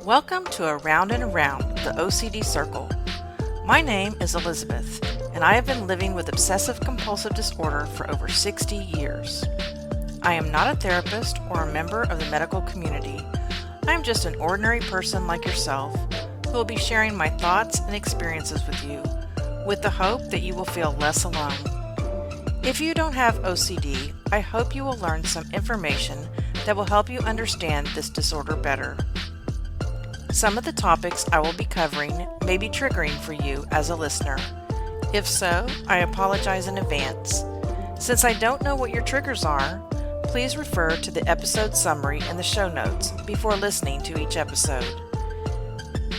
Welcome to Around and Around, the OCD Circle. My name is Elizabeth, and I have been living with obsessive compulsive disorder for over 60 years. I am not a therapist or a member of the medical community. I am just an ordinary person like yourself who will be sharing my thoughts and experiences with you, with the hope that you will feel less alone. If you don't have OCD, I hope you will learn some information that will help you understand this disorder better. Some of the topics I will be covering may be triggering for you as a listener. If so, I apologize in advance. Since I don't know what your triggers are, please refer to the episode summary in the show notes before listening to each episode.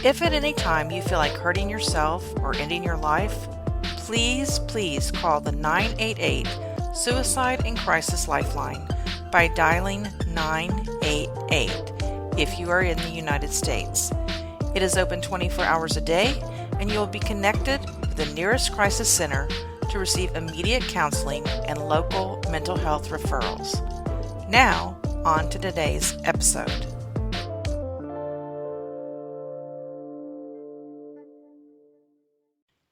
If at any time you feel like hurting yourself or ending your life, please call the 988 Suicide and Crisis Lifeline by dialing 988 if you are in the United States. It is open 24 hours a day, and you will be connected with the nearest crisis center to receive immediate counseling and local mental health referrals. Now, on to today's episode.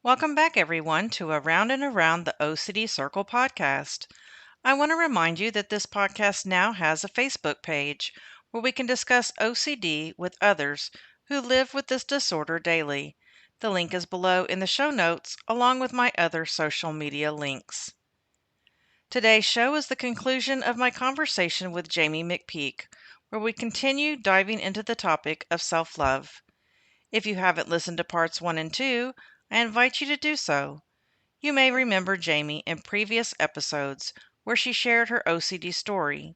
Welcome back, everyone, to Around and Around the OCD Circle podcast. I want to remind you that this podcast now has a Facebook page where we can discuss OCD with others who live with this disorder daily. The link is below in the show notes, along with my other social media links. Today's show is the conclusion of my conversation with Jaimi McPeek, where we continue diving into the topic of self-love. If you haven't listened to parts 1 and 2, I invite you to do so. You may remember Jaimi in previous episodes where she shared her OCD story.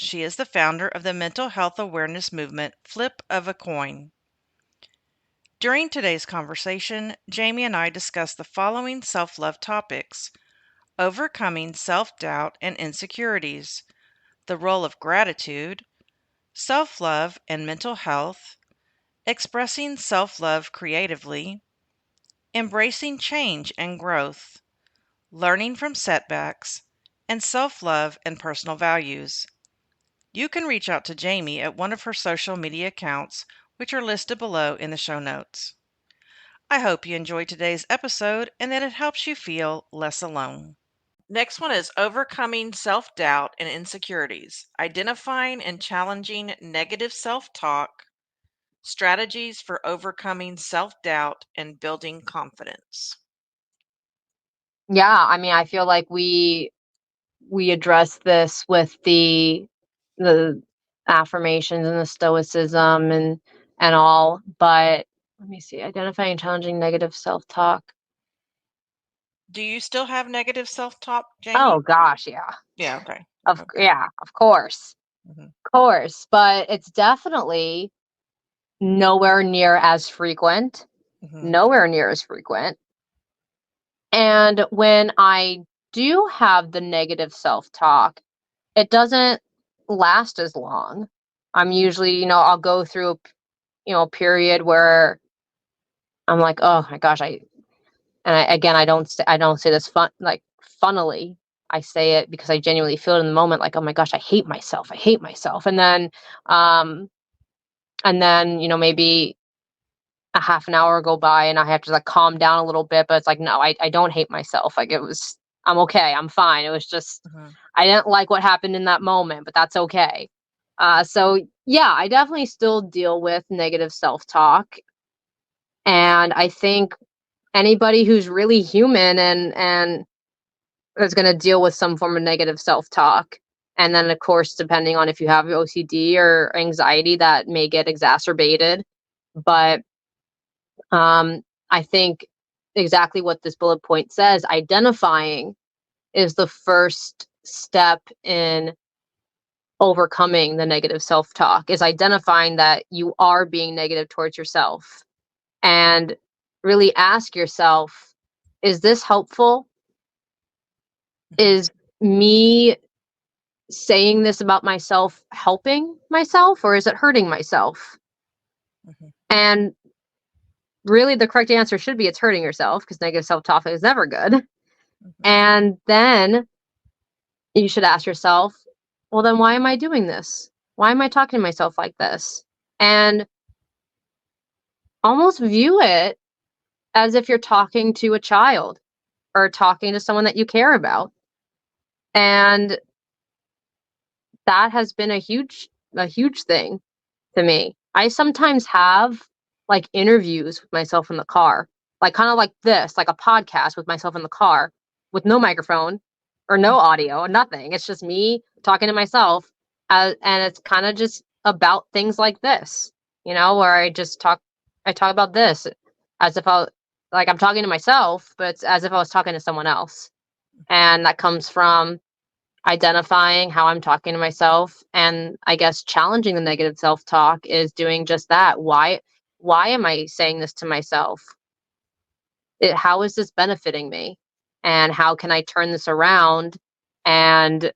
She is the founder of the mental health awareness movement, Flip of a Coin. During today's conversation, Jaimi and I discussed the following self-love topics: overcoming self-doubt and insecurities, the role of gratitude, self-love and mental health, expressing self-love creatively, embracing change and growth, learning from setbacks, and self-love and personal values. You can reach out to Jaimi at one of her social media accounts, which are listed below in the show notes. I hope you enjoyed today's episode and that it helps you feel less alone. Next one is overcoming self-doubt and insecurities, identifying and challenging negative self-talk, strategies for overcoming self-doubt and building confidence. Yeah, I feel like we address this with the affirmations and the stoicism and all, but let me see. Identifying and challenging negative self-talk. Do you still have negative self-talk, Jaimi? Oh gosh, yeah. Yeah, okay. Of course. Mm-hmm. Of course, but it's definitely nowhere near as frequent. Mm-hmm. Nowhere near as frequent. And when I do have the negative self-talk, it doesn't last as long. I'm usually, I'll go through a period where I'm like, oh my gosh, I don't say this funnily. I say it because I genuinely feel it in the moment, like, oh my gosh, I hate myself. And then, maybe a half an hour go by and I have to calm down a little bit, but it's like, no, I don't hate myself. I'm okay. I'm fine. It was just, I didn't like what happened in that moment, but that's okay. So yeah, I definitely still deal with negative self-talk. And I think anybody who's really human and is going to deal with some form of negative self-talk. And then of course, depending on if you have OCD or anxiety, that may get exacerbated. But I think exactly what this bullet point says, identifying is the first step in overcoming the negative self-talk, is identifying that you are being negative towards yourself and really ask yourself, is this helpful? Is me saying this about myself helping myself, or is it hurting myself? And really the correct answer should be it's hurting yourself, because negative self-talk is never good. And then you should ask yourself, well, then why am I doing this? Why am I talking to myself like this? And almost view it as if you're talking to a child or talking to someone that you care about. And that has been a huge thing to me. I sometimes have like interviews with myself in the car, like kind of like this, like a podcast with myself in the car with no microphone or no audio, nothing. It's just me talking to myself. And it's kind of just about things like this, where I talk about this as if like I'm talking to myself, but it's as if I was talking to someone else. And that comes from identifying how I'm talking to myself, and I guess challenging the negative self-talk is doing just that. Why am I saying this to myself? How is this benefiting me? And how can I turn this around and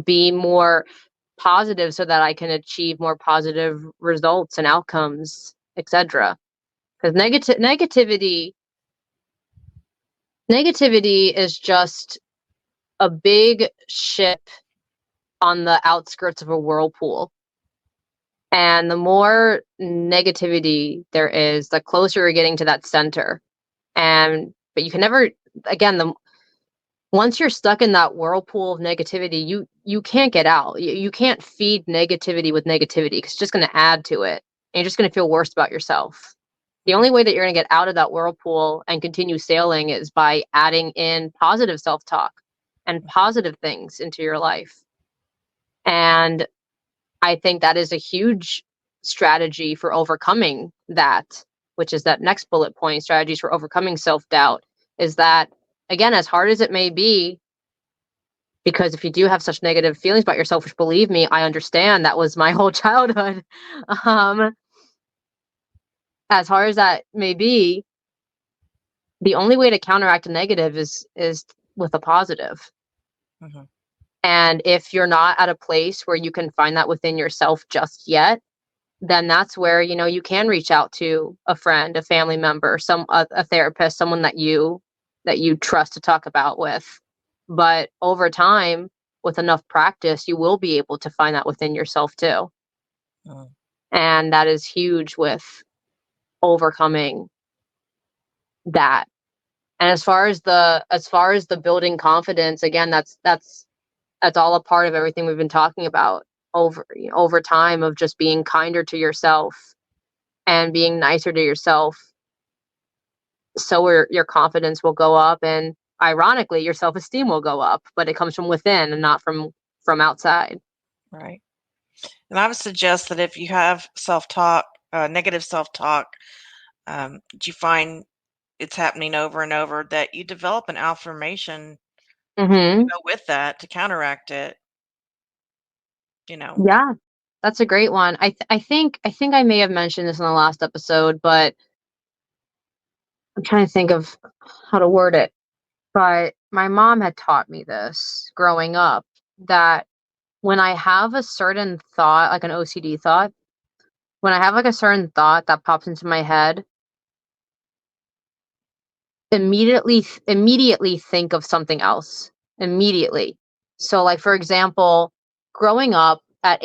be more positive so that I can achieve more positive results and outcomes, etc. Because negativity is just a big ship on the outskirts of a whirlpool. And the more negativity there is, the closer you're getting to that center. But you can never, again, once you're stuck in that whirlpool of negativity, you can't get out. You can't feed negativity with negativity because it's just going to add to it. And you're just going to feel worse about yourself. The only way that you're going to get out of that whirlpool and continue sailing is by adding in positive self-talk and positive things into your life. And I think that is a huge strategy for overcoming that, which is that next bullet point, strategies for overcoming self-doubt, is that, again, as hard as it may be, because if you do have such negative feelings about yourself, which, believe me, I understand, that was my whole childhood. As hard as that may be, the only way to counteract a negative is with a positive. Mm-hmm. And if you're not at a place where you can find that within yourself just yet, then that's where, you can reach out to a friend, a family member, a therapist, someone that you trust to talk about with. But over time, with enough practice, you will be able to find that within yourself too. Mm. And that is huge with overcoming that. And as far as the building confidence, again, that's all a part of everything we've been talking about over time, of just being kinder to yourself and being nicer to yourself, so your confidence will go up, and ironically your self-esteem will go up, but it comes from within and not from outside. Right. And I would suggest that if you have self-talk, negative self-talk, you find it's happening over and over, that you develop an affirmation with that to counteract it. Yeah, that's a great one. I think I may have mentioned this in the last episode, but I'm trying to think of how to word it. But my mom had taught me this growing up, that when I have a certain thought, like an OCD thought, when I have like a certain thought that pops into my head, immediately think of something else. Immediately. So, like, for example, growing up at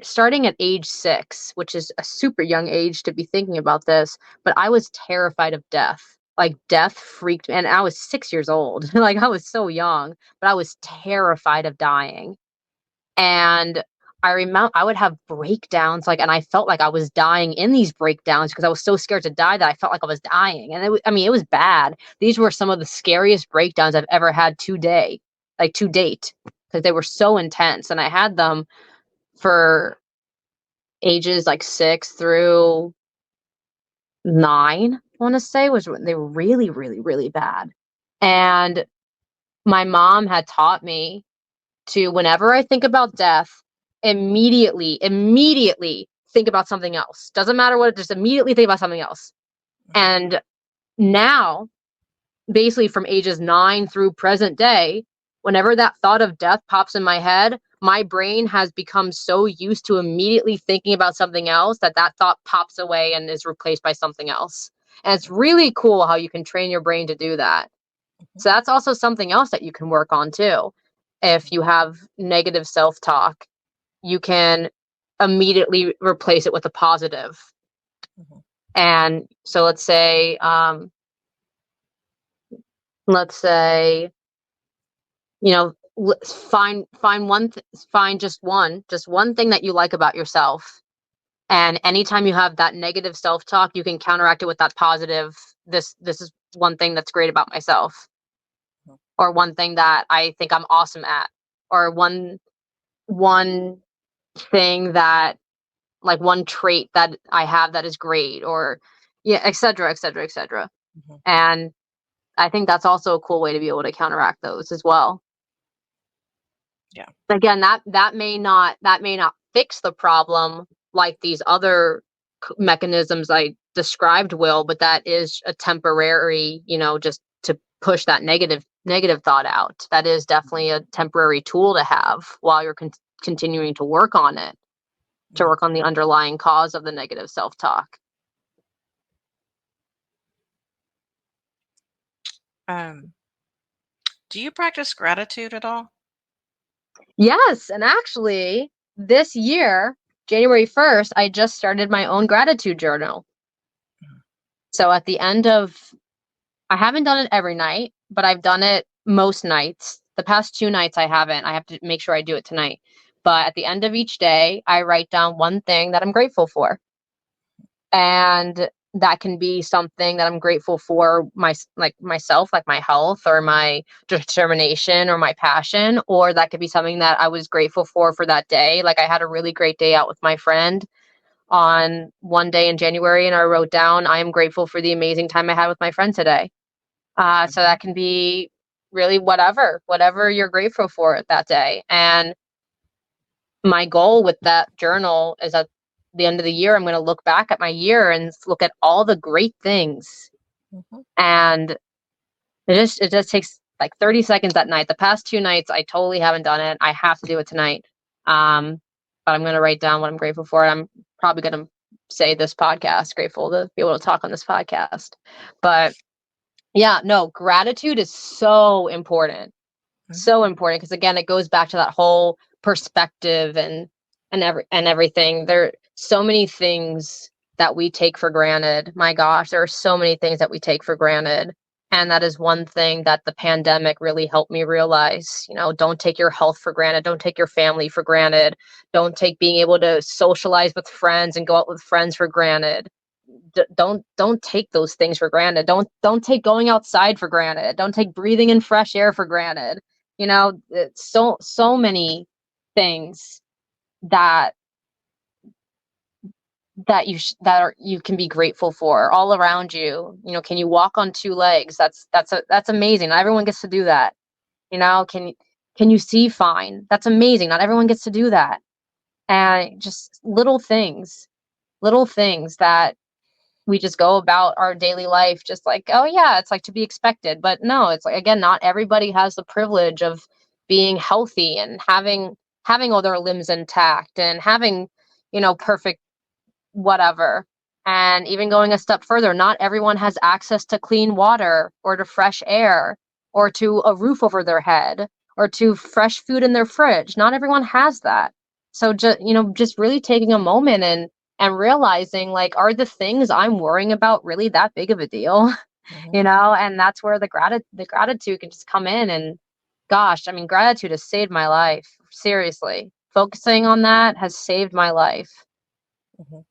starting at age 6, which is a super young age to be thinking about this, but I was terrified of death. Like, death freaked me, and I was 6 years old. Like, I was so young, but I was terrified of dying. And I remember I would have breakdowns, like, and I felt like I was dying in these breakdowns because I was so scared to die that I felt like I was dying. And it was bad. These were some of the scariest breakdowns I've ever had to date, because they were so intense. And I had them for ages like 6 through 9, I want to say, was when they were really, really, really bad. And my mom had taught me to, whenever I think about death, immediately think about something else. Doesn't matter what, just immediately think about something else. And now, basically from ages 9 through present day, whenever that thought of death pops in my head, my brain has become so used to immediately thinking about something else that thought pops away and is replaced by something else. And it's really cool how you can train your brain to do that. So that's also something else that you can work on too. If you have negative self-talk, you can immediately replace it with a positive. Mhm. And so let's say, you know, find just one thing that you like about yourself. And anytime you have that negative self-talk, you can counteract it with that positive. This is one thing that's great about myself, Mhm. or one thing that I think I'm awesome at, or one thing that, like, one trait that I have that is great, or yeah, et cetera, et cetera, et cetera. Mhm. And I think that's also a cool way to be able to counteract those as well. Yeah. Again, that may not fix the problem like these other mechanisms I described will, but that is a temporary, just to push that negative thought out. That is definitely a temporary tool to have while you're continuing to work on it, to Mhm. work on the underlying cause of the negative self-talk. Um, do you practice gratitude at all? Yes, and actually, this year, January 1st, I just started my own gratitude journal. Mhm. So at the end of I haven't done it every night, but I've done it most nights. The past 2 nights I haven't. I have to make sure I do it tonight. But at the end of each day, I write down one thing that I'm grateful for. And that can be something that I'm grateful for, myself, like my health or my determination or my passion, or that could be something that I was grateful for that day. Like, I had a really great day out with my friend on one day in January, and I wrote down, I am grateful for the amazing time I had with my friend today. So Mhm. that can be really whatever you're grateful for that day. And my goal with that journal is, at the end of the year, I'm going to look back at my year and look at all the great things. Mhm. And it just takes like 30 seconds at night. The past 2 nights, I totally haven't done it. I have to do it tonight. But I'm going to write down what I'm grateful for. I'm probably going to say this podcast, grateful to be able to talk on this podcast. But yeah, no, gratitude is so important. Mhm. So important, because again, it goes back to that whole perspective and everything. There are so many things that we take for granted. My gosh, there are so many things that we take for granted. And that is one thing that the pandemic really helped me realize. Don't take your health for granted. Don't take your family for granted. Don't take being able to socialize with friends and go out with friends for granted. Don't take those things for granted. Don't take going outside for granted. Don't take breathing in fresh air for granted. It's so many things that you can be grateful for all around you. Can you walk on 2 legs? That's amazing. Not everyone gets to do that. Can you see fine? That's amazing. Not everyone gets to do that. And just little things that we just go about our daily life just like, oh yeah, it's like to be expected. But no, it's like, again, not everybody has the privilege of being healthy and having all their limbs intact and having, perfect whatever. And even going a step further, not everyone has access to clean water or to fresh air or to a roof over their head or to fresh food in their fridge. Not everyone has that. So just really taking a moment and realizing, like, are the things I'm worrying about really that big of a deal? Mhm. And that's where the gratitude can just come in. And gosh, I mean, gratitude has saved my life. Seriously. Focusing on that has saved my life. Mhm.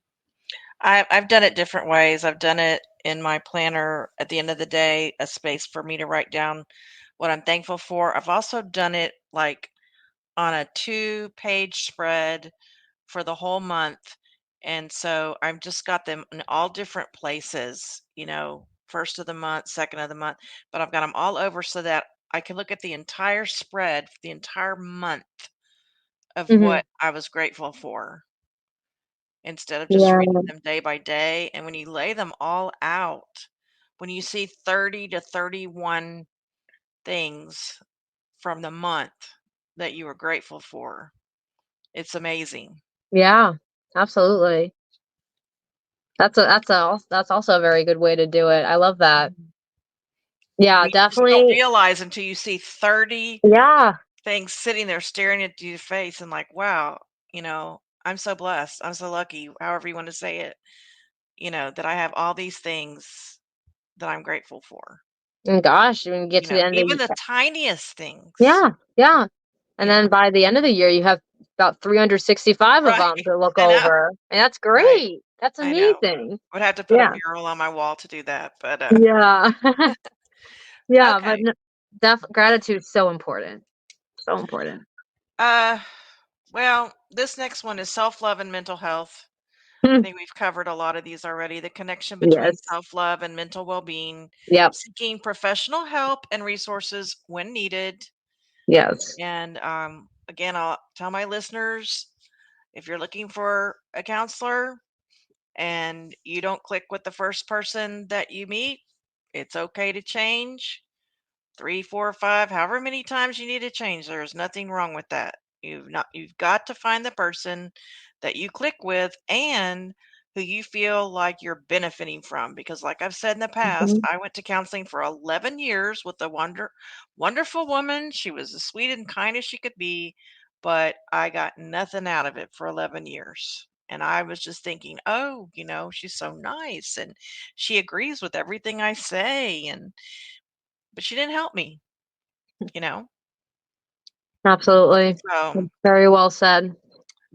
I've done it different ways. I've done it in my planner at the end of the day, a space for me to write down what I'm thankful for. I've also done it like on a 2-page spread for the whole month. And so I've just got them in all different places, first of the month, second of the month, but I've got them all over so that I can look at the entire spread for the entire month of Hmm. what I was grateful for instead of just reading Yeah. them day by day. And when you lay them all out, when you see 30 to 31 things from the month that you were grateful for, it's amazing. Yeah, absolutely. That's also a very good way to do it. I love that. Mhm. Yeah, You just don't definitely. realize until you see 30 Yeah. things sitting there staring at your face and like, wow, you know, I'm so blessed. I'm so lucky, however you want to say it, that I have all these things that I'm grateful for. And gosh, when you get to the end of Even the the tiniest things. yeah, yeah. And Yeah. then by the end of the year, you have about 365 of Right. them to look I know. over, and that's Right. great. That's I know. amazing. Would have to put a Yeah. mural on my wall to do that, but Yeah. Yeah, but okay. gratitude is so important. So important. Uh well, this next one is self-love and mental health. I Hmm. think we've covered a lot of these already. The connection between Yes. self-love and mental well-being, Yep. seeking professional help and resources when needed. Yes. And again, I'll tell my listeners, if you're looking for a counselor and you don't click with the first person that you meet, it's okay to change. 3, 4, 5, however many times you need to change, there's nothing wrong with that. You've got to find the person that you click with and who you feel like you're benefiting from, because like I've said in the past, Mhm. I went to counseling for 11 years with a wonderful woman. She was as sweet and kind as she could be, but I got nothing out of it for 11 years. And I was just thinking, "Oh, she's so nice and she agrees with everything I say," but she didn't help me, you know? Absolutely. So, Very well said.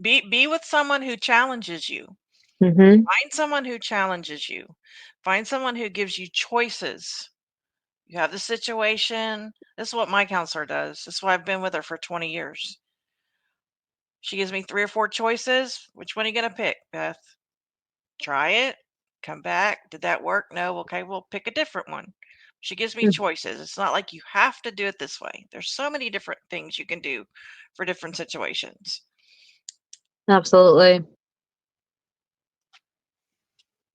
be with someone who challenges you. Mhm. Find someone who challenges you. Find someone who gives you choices. You have the situation. This is what my counselor does. This is why I've been with her for 20 years. She gives me 3 or 4 choices. Which one are you gonna pick, Beth? Try it. Come back. Did that work? No. Okay, we'll pick a different one. She gives me Mm. choices. It's not like you have to do it this way. There's so many different things you can do for different situations. Absolutely.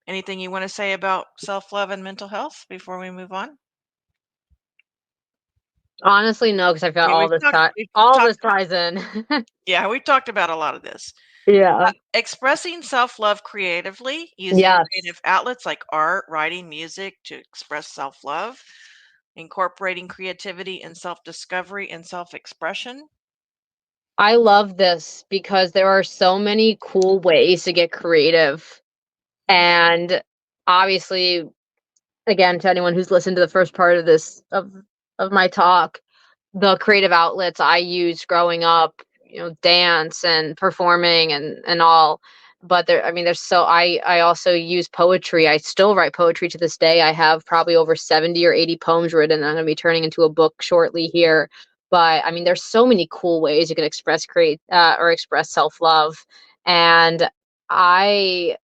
Anything you want to say about self-love and mental health before we move on? Honestly, no, because I feel I mean, we've all talked this about ties in. yeah, we've talked about a lot of this. Yeah. Expressing self-love creatively, using Yes. creative outlets like art, writing, music to express self-love, incorporating creativity and self-discovery and self-expression. I love this because there are so many cool ways to get creative. Mhm, And obviously, again, to anyone who's listened to the first part of this of my talk, the creative outlets I used growing up, dance and performing and all. But there, I mean, there's so I also use poetry. I still write poetry to this day. I have probably over 70 or 80 poems written. I'm going to be turning into a book shortly here. But I mean, there's so many cool ways you can express create or express self love, and I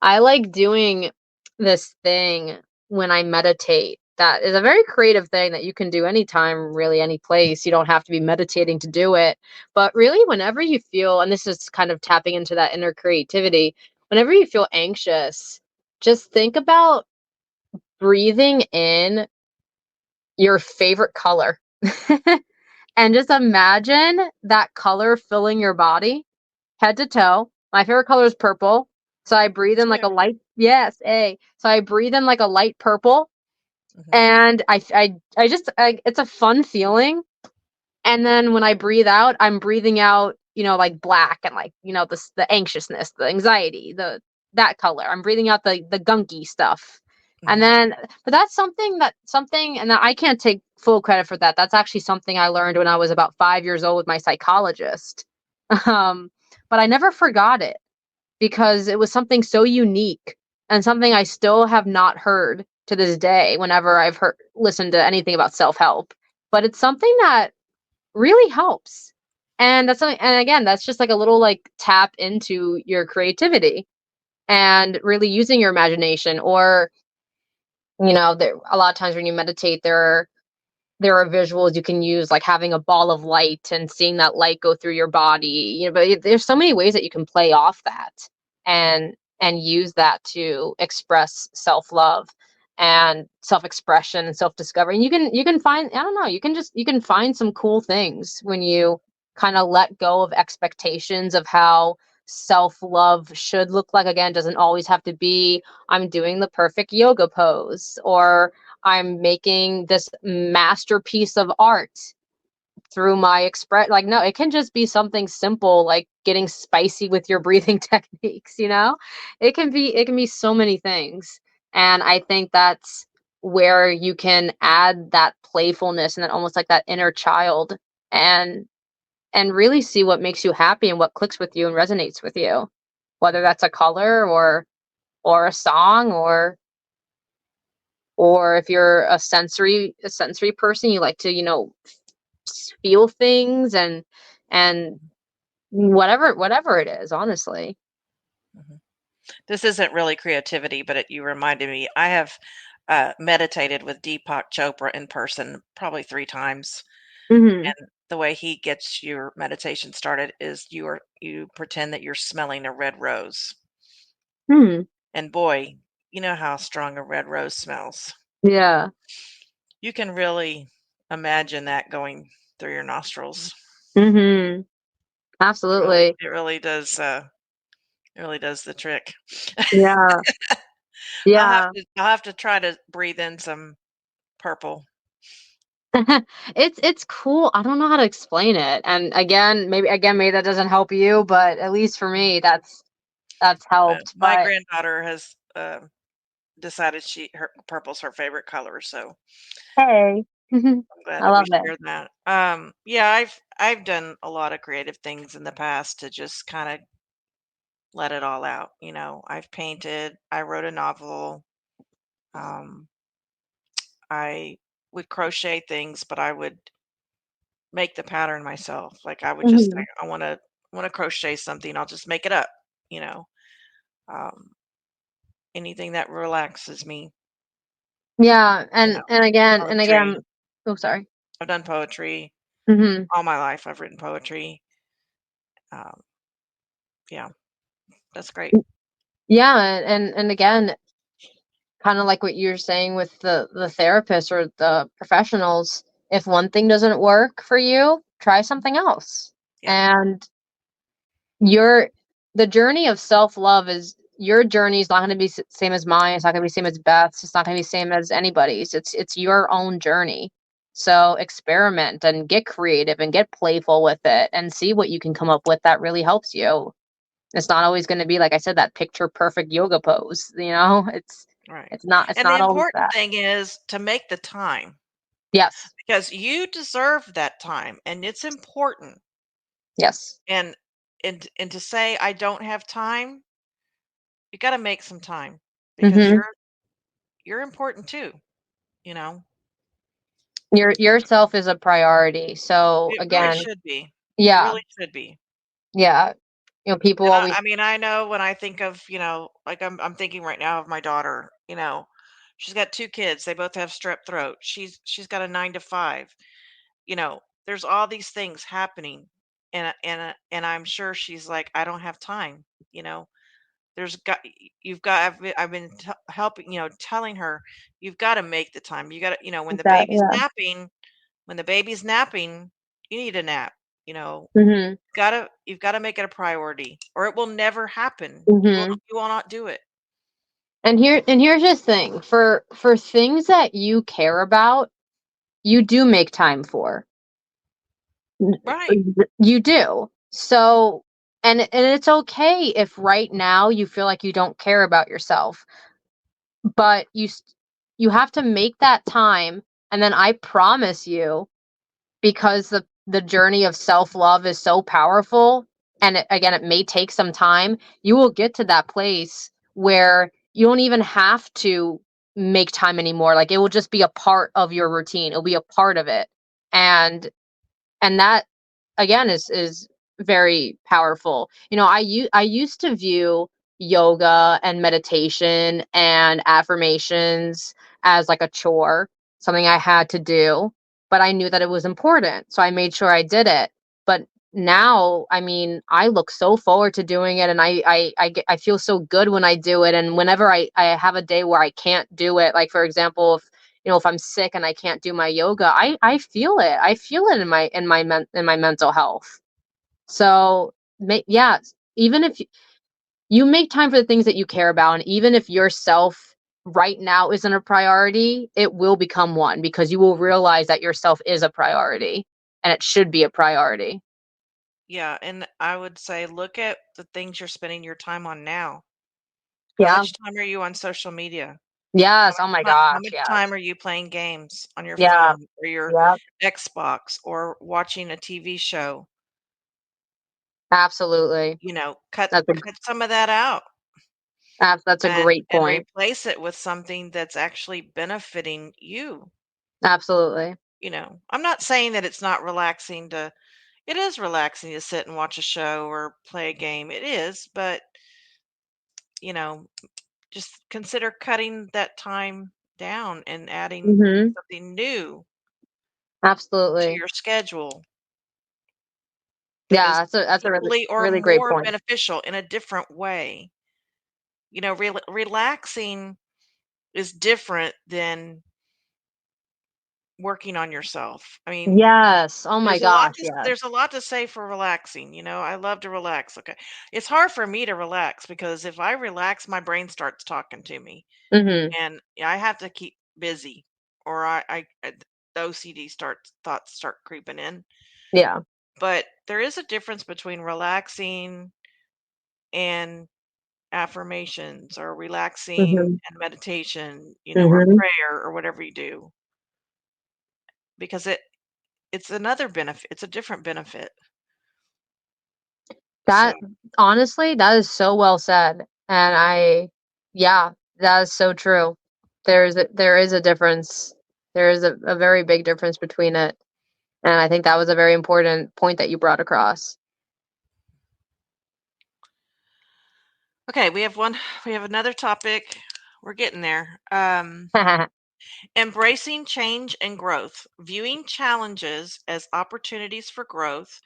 I like doing this thing when I meditate. That is a very creative thing that you can do anytime, really, any place. You don't have to be meditating to do it. But really, whenever you feel, and this is kind of tapping into that inner creativity, whenever you feel anxious, just think about breathing in your favorite color and just imagine that color filling your body head to toe. My favorite color is purple. So I me breathe in like a too. light, yes, A. So I breathe in like a light purple, Mhm, and it's a fun feeling. And then when I breathe out, I'm breathing out, like black and like, the anxiousness, the anxiety, that color. I'm breathing out the gunky stuff. And mhm. then, but that's something, and I can't take full credit for that. That's actually something I learned when I was about 5 years old with my psychologist. Um, but I never forgot it because it was something so unique and something I still have not heard to this day whenever I've listened to anything about self-help. But it's something that really helps. And that's something, and again, that's just like a little like tap into your creativity and really using your imagination. Or, there a lot of times when you meditate, there are visuals you can use, like having a ball of light and seeing that light go through your body. But there's so many ways that you can play off that and use that to express self-love and self-expression and self-discovery. And you can find, I don't know, you can find some cool things when you kind of let go of expectations of how self-love should look like. Again, it doesn't always have to be I'm doing the perfect yoga pose or I'm making this masterpiece of art. through my express, like, no, it can just be something simple like getting spicy with your breathing techniques, you know? It can be so many things. And I think that's where you can add that playfulness and then almost like that inner child, and really see what makes you happy and what clicks with you and resonates with you. Whether that's a color or a song, or if you're a sensory person, you like to, feel things, and whatever it is, honestly. Mhm. This isn't really creativity, but you reminded me. I have meditated with Deepak Chopra in person probably 3 times, Mhm. and the way he gets your meditation started is you pretend that you're smelling a red rose, Mhm. and boy, you know how strong a red rose smells. Yeah. You can really imagine that going through your nostrils. Mhm. It really, Absolutely. it really does. It really does the trick. Yeah. Yeah. I'll have to try to breathe in some purple. It's cool. I don't know how to explain it. And maybe that doesn't help you, but at least for Mm. me, that's helped. My But granddaughter has decided her purple's her favorite color, so hey, I'm glad I that we love it. shared that. Yeah, I've done a lot of creative things in the past to just kind of let it all out. I've painted, I wrote a novel, um, I would crochet things, but I would make the pattern myself. Like I would just say, Mhm. I want to crochet something, I'll just make it up. You know, um, anything that relaxes me. Yeah, You know, and again and poetry. again. Oh, sorry. I've done poetry Mhm. all my life. I've written poetry. Um, yeah, that's great. Yeah, and again, kind of like what you're saying with the therapist or the professionals, if one thing doesn't work for you, try something else. Yeah, And your the journey of self-love is your journey is not going to be same as mine. It's not going to be same as Beth's. It's not going to be same as anybody's. It's your own journey. So experiment and get creative and get playful with it and see what you can come up with that really helps you. It's not always going to be, like I said, that picture perfect yoga pose. It's right. it's not it's And the not always important that. thing is to make the time Yes. because you deserve that time, and it's important. Yes. And to say I don't have time, you got to make some time because Mhm. you're important too. You know, Yourself is a priority. So it really again, should be. It yeah. really should be. Yeah. People And always. I mean, I know when I think of, like I'm thinking right now of my daughter, she's got 2 kids. They both have strep throat. She's got a 9 to 5. There's all these things happening, and I'm sure she's like, I don't have time. You know, there's got you've got I've been helping, telling her you've got to make the time. You got to, That, yeah. when the baby's napping, you need a nap. You know, Mhm. you've got to make it a priority, or it will never happen. Mhm. You will not do it. And here's the thing, for things that you care about, you do make time for. Right. You do. So, and it's okay if right now you feel like you don't care about yourself, but you have to make that time, and then I promise you, because the journey of self-love is so powerful, and again, it may take some time, you will get to that place where you don't even have to make time anymore. Like, it will just be a part of your routine. It'll be a part of it. And that, again, is very powerful. I used to view yoga and meditation and affirmations as like a chore, something I had to do, but I knew that it was important, so I made sure I did it. But now, I mean, I look so forward to doing it, and I feel so good when I do it. And whenever I have a day where I can't do it, like for example, if I'm sick and I can't do my yoga, I feel it. I feel it in my mental health. So, yeah, even if you make time for the things that you care about, and even if yourself right now isn't a priority, it will become one because you will realize that yourself is a priority. and it should be a priority. Yeah, and I would say look at the things you're spending your time on now. How Yeah. much time are you on social media? Yes. Oh my How gosh. much time Yes. are you playing games on your Yeah. phone or your Yeah. Xbox or watching a TV show? Absolutely. You know, cut That's a cut some of that out that's a and great point. replace it with something that's actually benefiting you. Absolutely. You know, I'm not saying that it's not relaxing to it is relaxing to sit and watch a show or play a game. It is, but you know, just consider cutting that time down and adding Mhm. something new to Absolutely. your schedule that is Yeah, that's a really equally or really great more point. beneficial in a different way. You know, relaxing is different than working on yourself. I mean, Yes. Oh my gosh, yes. there's a lot to say for relaxing, you know. I love to relax, okay? It's hard for me to relax because if I relax, my brain starts talking to me, Mhm. and I have to keep busy or the OCD starts thoughts start creeping in. Yeah. But there is a difference between relaxing and affirmations or relaxing Mhm. and meditation, you know, or Mhm. prayer or whatever you do because it's another benefit. It's a different benefit. So, That honestly, that is so well said. And yeah, that is so true. There is a difference. There is a very big difference between it. And I think that was a very important point that you brought across. okay, we have another topic. We're getting there. Embracing change and growth, viewing challenges as opportunities for growth,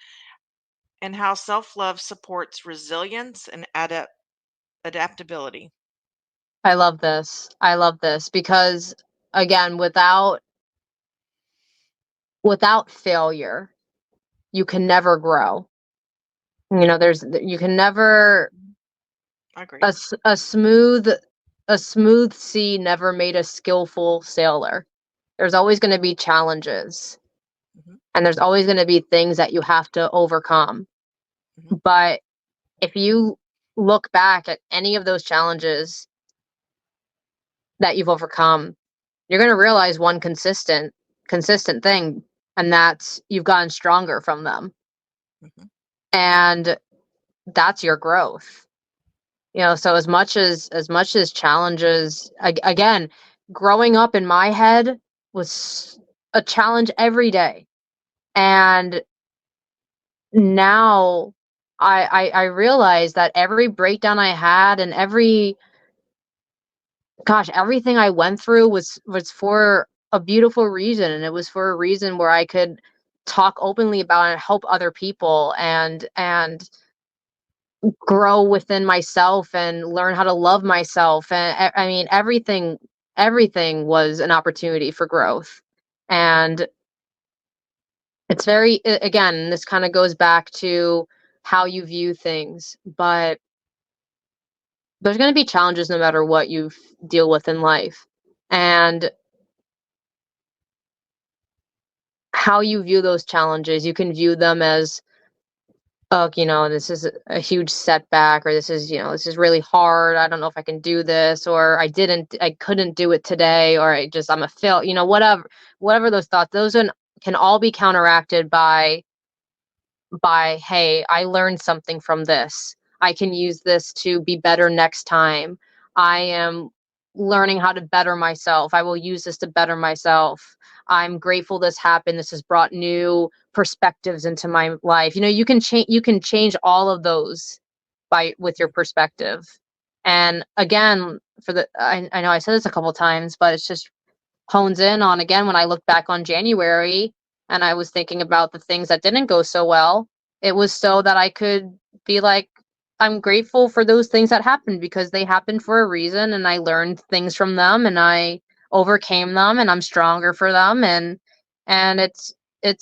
and how self-love supports resilience and adaptability. I love this. I love this because again, without failure, you can never grow. You can never I agree. a smooth sea never made a skillful sailor. There's always going to be challenges Hmm. and there's always going to be things that you have to overcome. Hmm. But if you look back at any of those challenges that you've overcome, you're going to realize one consistent thing, and that's you've gotten stronger from them. Hmm. And that's your growth. So as much as challenges, again, growing up in my head was a challenge every day. And now I realize that every breakdown I had and everything I went through was for a beautiful reason, and it was for a reason where I could talk openly about it and help other people and grow within myself and learn how to love myself. And I mean, everything was an opportunity for growth. And it's again, this kind of goes back to how you view things, but there's going to be challenges no matter what you deal with in life. And how you view those challenges, you can view them as, oh, this is a huge setback, or this is really hard. I don't know if I can do this, or I couldn't do it today, or I'm a fail, whatever those thoughts, those can all be counteracted by, hey, I learned something from this. I can use this to be better next time. I am learning how to better myself. I will use this to better myself. I'm grateful this happened. This has brought new perspectives into my life. You can change all of those by with your perspective. And again, I know I said this a couple times, but it's just hones in on, again, when I look back on January and I was thinking about the things that didn't go so well, it was so that I could be like, I'm grateful for those things that happened because they happened for a reason and I learned things from them and I overcame them and I'm stronger for them, and it's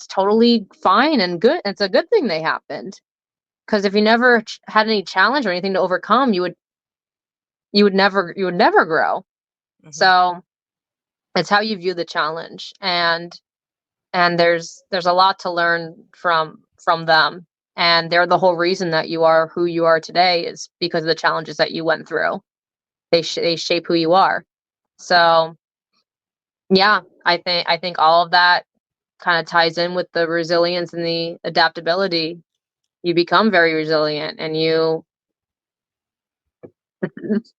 totally fine and good. It's a good thing they happened, because if you never had any challenge or anything to overcome, you would never grow. Hmm. So it's how you view the challenge. And and there's a lot to learn from them, and they're the whole reason that you are who you are today is because of the challenges that you went through. They shape who you are. So yeah, I think all of that kind of ties in with the resilience and the adaptability. You become very resilient, and the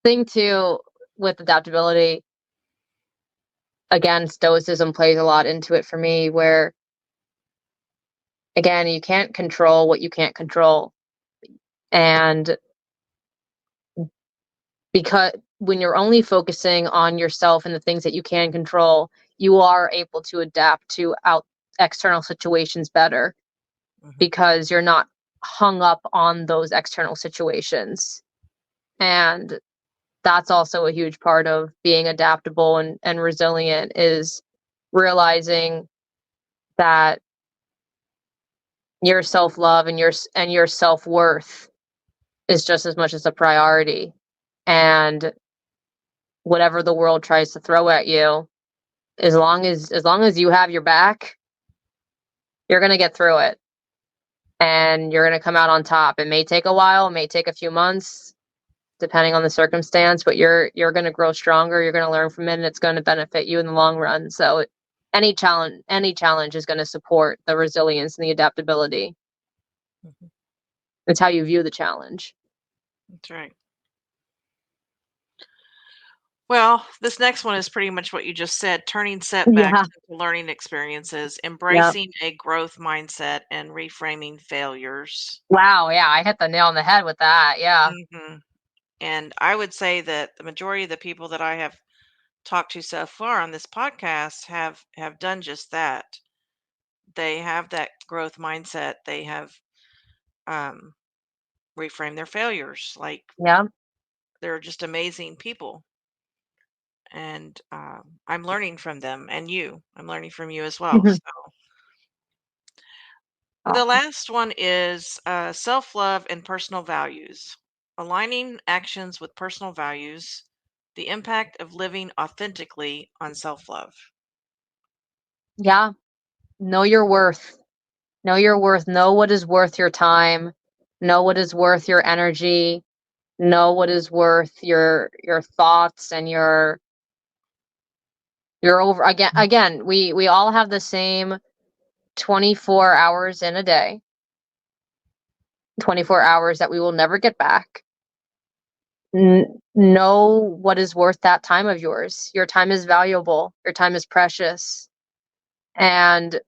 thing too with adaptability, again, stoicism plays a lot into it for me, where again, you can't control what you can't control. And because when you're only focusing on yourself and the things that you can control, you are able to adapt to external situations better, because you're not hung up on those external situations. And that's also a huge part of being adaptable and resilient, is realizing that your self-love and your self-worth is just as much as a priority. And whatever the world tries to throw at you, as long as you have your back, you're going to get through it, and you're going to come out on top. It may take a while, it may take a few months depending on the circumstance, but you're going to grow stronger, you're going to learn from it, and it's going to benefit you in the long run. So any challenge is going to support the resilience and the adaptability. It's how you view the challenge. That's right. Well, this next one is pretty much what you just said, turning setbacks Yeah. into learning experiences, Yep. embracing a growth mindset, and reframing failures. Wow, yeah, I hit the nail on the head with that. Yeah. Mhm. And I would say that the majority of the people that I have talked to so far on this podcast have done just that. They have that growth mindset. They have um, reframed their failures. Like, Yeah. they're just amazing people, and I'm learning from them. And I'm learning from you as well. Mhm. So the Awesome. last one is self love and personal values. Aligning actions with personal values, the impact of living authentically on self love. Yeah. Know your worth. Know your worth. Know what is worth your time. Know what is worth your energy. Know what is worth your thoughts and your over again, we all have the same 24 hours in a day. 24 hours that we will never get back. Know what is worth that time of yours. Your time is valuable. Your time is precious. And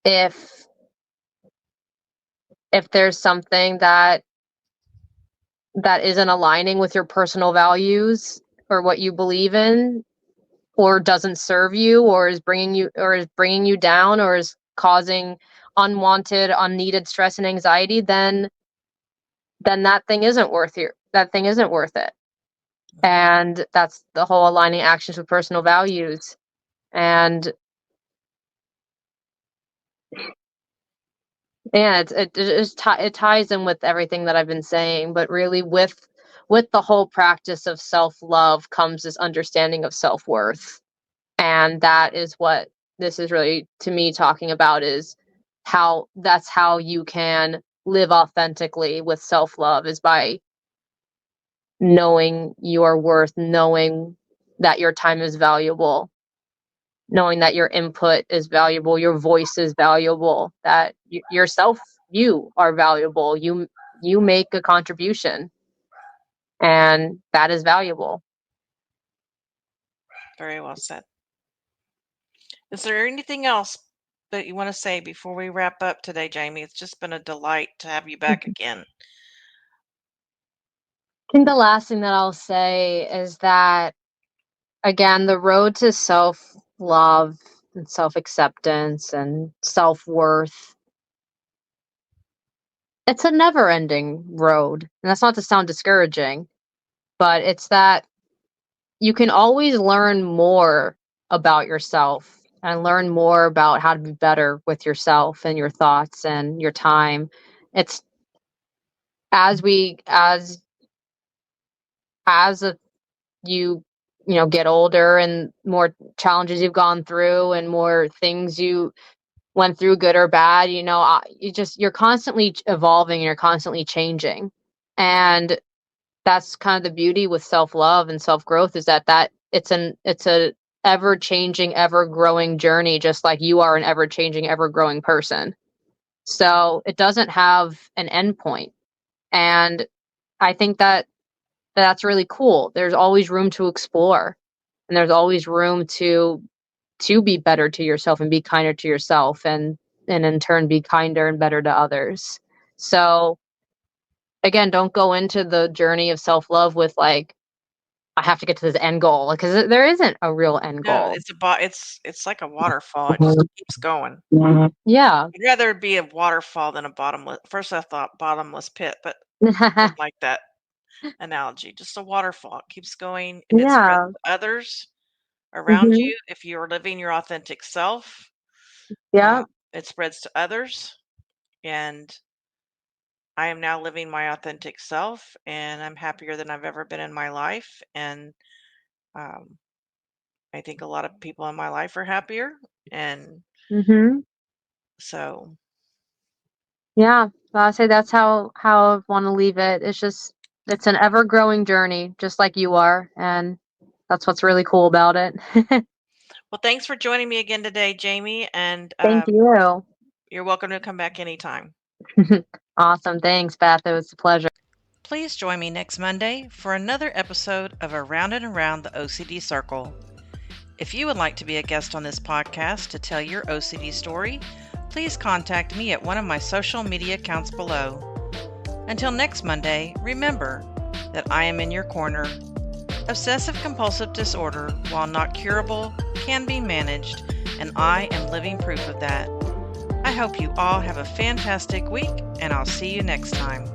if there's something that isn't aligning with your personal values or what you believe in, or doesn't serve you, or is bringing you down, or is causing unwanted, unneeded stress and anxiety, then that thing isn't worth it. And that's the whole aligning actions with personal values. And yeah, it ties in with everything that I've been saying, but really with the whole practice of self-love comes this understanding of self-worth. And that is what this is really, to me, talking about, is how you can live authentically with self-love, is by knowing your worth, knowing that your time is valuable, knowing that your input is valuable, your voice is valuable, that yourself, you are valuable, you make a contribution, and that is valuable. Very well said. Is there anything else that you want to say before we wrap up today, Jaimi? It's just been a delight to have you back again. I think the last thing that I'll say is that, again, the road to self love and self acceptance and self worth, it's a never ending road. And that's not to sound discouraging, but it's that you can always learn more about yourself and learn more about how to be better with yourself and your thoughts and your time. It's as a, you get older, and more challenges you've gone through, and more things went through, good or bad. You're constantly evolving, you're constantly changing. And that's kind of the beauty with self-love and self-growth, is that it's a ever-changing, ever-growing journey, just like you are an ever-changing, ever-growing person. So it doesn't have an end point. And I think that's really cool. There's always room to explore, and there's always room to be better to yourself and be kinder to yourself, and in turn be kinder and better to others. So again, don't go into the journey of self-love with like, I have to get to this end goal, because there isn't a real end No, goal. it's like a waterfall. It just keeps going. Yeah. I'd rather it be a waterfall than a bottomless. First, I thought bottomless pit, but I didn't like that analogy. Just a waterfall. It keeps going, and it spreads Yeah. to others around Mhm. you. If you're living your authentic self, Yeah. it spreads to others. And I am now living my authentic self, and I'm happier than I've ever been in my life. And um, I think a lot of people in my life are happier. And Mhm. so, Yeah. I say that's how I want to leave it. It's an ever-growing journey, just like you are, and that's what's really cool about it. well, thanks for joining me again today, Jaimi. And Thank you. you're welcome to come back anytime. Awesome. Thanks, Beth. It was a pleasure. Please join me next Monday for another episode of Around and Around the OCD Circle. If you would like to be a guest on this podcast to tell your OCD story, please contact me at one of my social media accounts below. Until next Monday, remember that I am in your corner. Obsessive Compulsive Disorder, while not curable, can be managed, and I am living proof of that. I hope you all have a fantastic week, and I'll see you next time.